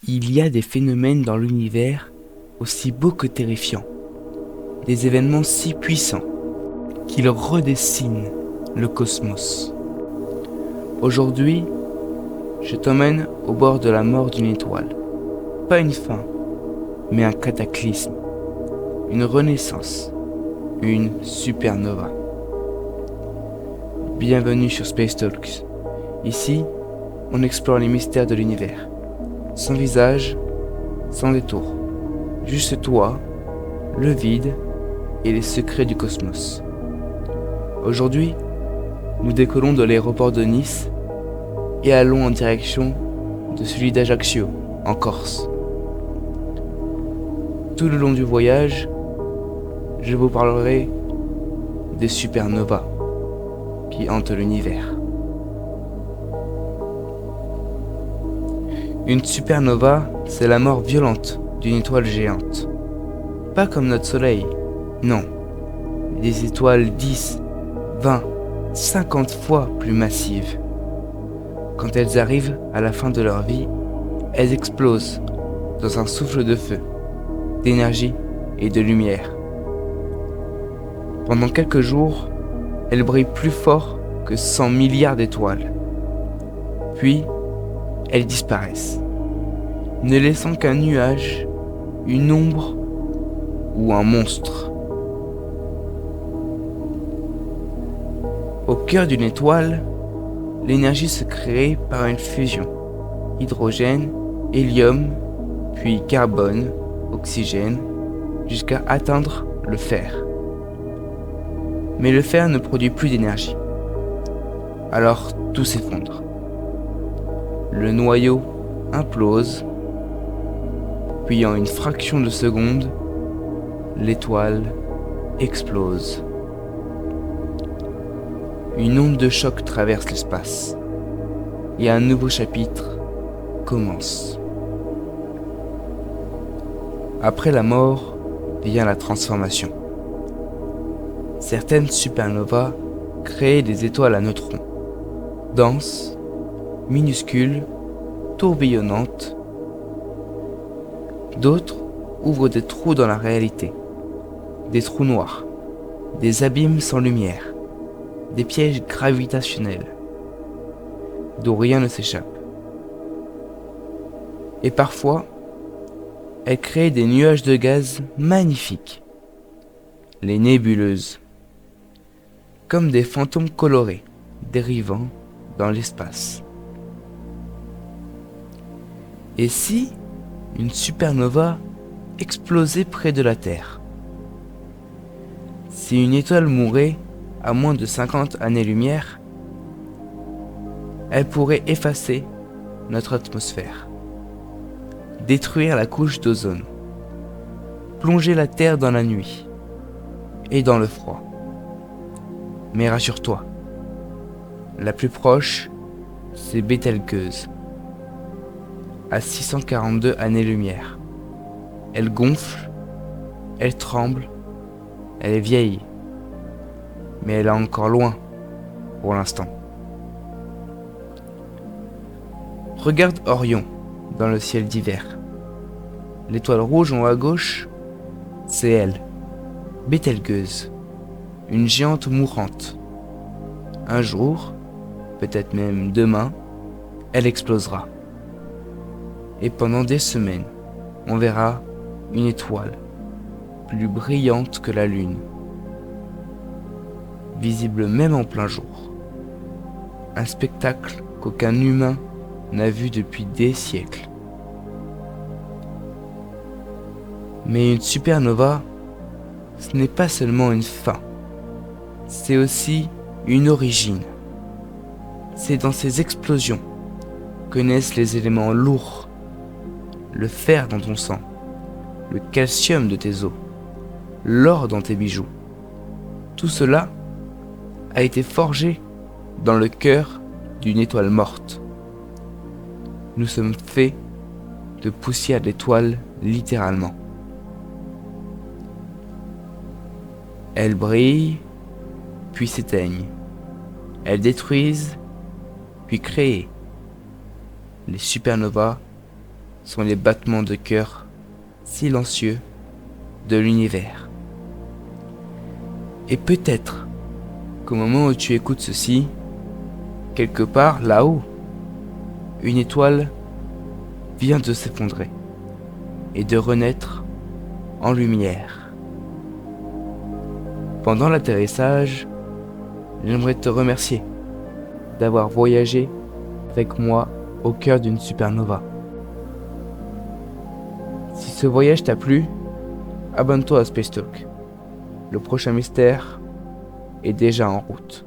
Il y a des phénomènes dans l'univers aussi beaux que terrifiants, des événements si puissants qu'ils redessinent le cosmos. Aujourd'hui, je t'emmène au bord de la mort d'une étoile. Pas une fin, mais un cataclysme, une renaissance, une supernova. Bienvenue sur Space Talks. Ici, on explore les mystères de l'univers. Sans visage, sans détour. Juste toi, le vide et les secrets du cosmos. Aujourd'hui, nous décollons de l'aéroport de Nice et allons en direction de celui d'Ajaccio, en Corse. Tout le long du voyage, je vous parlerai des supernovas qui hantent l'univers. Une supernova, c'est la mort violente d'une étoile géante. Pas comme notre Soleil, non. Des étoiles 10, 20, 50 fois plus massives. Quand elles arrivent à la fin de leur vie, elles explosent dans un souffle de feu, d'énergie et de lumière. Pendant quelques jours, elles brillent plus fort que 100 milliards d'étoiles. Puis, elles disparaissent, ne laissant qu'un nuage, une ombre ou un monstre. Au cœur d'une étoile, l'énergie se crée par une fusion. Hydrogène, hélium, puis carbone, oxygène, jusqu'à atteindre le fer. Mais le fer ne produit plus d'énergie. Alors tout s'effondre. Le noyau implose, puis en une fraction de seconde, l'étoile explose. Une onde de choc traverse l'espace et un nouveau chapitre commence. Après la mort vient la transformation. Certaines supernovas créent des étoiles à neutrons, denses, minuscules, tourbillonnantes. D'autres ouvrent des trous dans la réalité, des trous noirs, des abîmes sans lumière, des pièges gravitationnels, d'où rien ne s'échappe. Et parfois, elles créent des nuages de gaz magnifiques, les nébuleuses, comme des fantômes colorés dérivant dans l'espace. Et si une supernova explosait près de la Terre? Si une étoile mourait à moins de 50 années-lumière, elle pourrait effacer notre atmosphère, détruire la couche d'ozone, plonger la Terre dans la nuit et dans le froid. Mais rassure-toi, la plus proche, c'est Bételgeuse, à 642 années-lumière. Elle gonfle, elle tremble, elle est vieille, mais elle est encore loin pour l'instant. Regarde Orion dans le ciel d'hiver. L'étoile rouge en haut à gauche, c'est elle, Bételgeuse, une géante mourante. Un jour, peut-être même demain, elle explosera. Et pendant des semaines, on verra une étoile plus brillante que la lune, visible même en plein jour. Un spectacle qu'aucun humain n'a vu depuis des siècles. Mais une supernova, ce n'est pas seulement une fin, c'est aussi une origine. C'est dans ces explosions que naissent les éléments lourds, le fer dans ton sang, le calcium de tes os, l'or dans tes bijoux. Tout cela a été forgé dans le cœur d'une étoile morte. Nous sommes faits de poussière d'étoiles, littéralement. Elles brillent, puis s'éteignent. Elles détruisent, puis créent. Les supernovas sont les battements de cœur silencieux de l'univers. Et peut-être qu'au moment où tu écoutes ceci, quelque part là-haut, une étoile vient de s'effondrer et de renaître en lumière. Pendant l'atterrissage, j'aimerais te remercier d'avoir voyagé avec moi au cœur d'une supernova. Si ce voyage t'a plu, abonne-toi à Space Talk. Le prochain mystère est déjà en route.